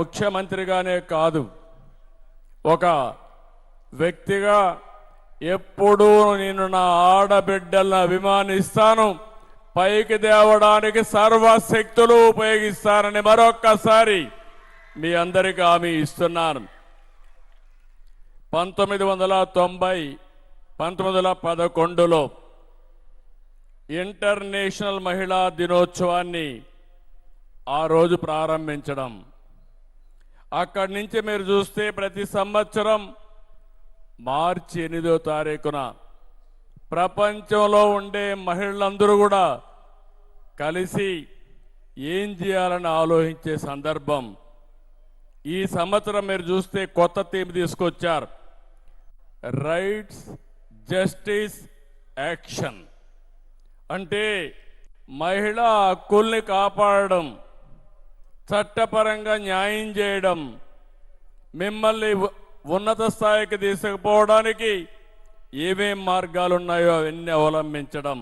ముఖ్యమంత్రిగానే కాదు, ఒక వ్యక్తిగా ఎప్పుడూ నేను నా ఆడబిడ్డలను అభిమానిస్తాను, పైకి తేవడానికి సర్వశక్తులు ఉపయోగిస్తానని మరొక్కసారి మీ అందరికీ హామీ ఇస్తున్నాను. 1911లో ఇంటర్నేషనల్ మహిళా దినోత్సవాన్ని ఆ రోజు ప్రారంభించడం, అక్కడి నుంచి మీరు చూస్తే ప్రతి సంవత్సరం మార్చి 8వ తారీఖున ప్రపంచంలో ఉండే మహిళలందరూ కూడా కలిసి ఏం చేయాలని ఆలోచించే సందర్భం. ఈ సంవత్సరం మీరు చూస్తే కొత్త థీమ్ తీసుకొచ్చారు, రైట్స్ జస్టిస్ యాక్షన్. అంటే మహిళా హక్కుల్ని కాపాడడం, చట్టపరంగా న్యాయం చేయడం, మిమ్మల్ని ఉన్నత స్థాయికి తీసుకుపోవడానికి ఏమేం మార్గాలు ఉన్నాయో అవన్నీ అవలంబించడం.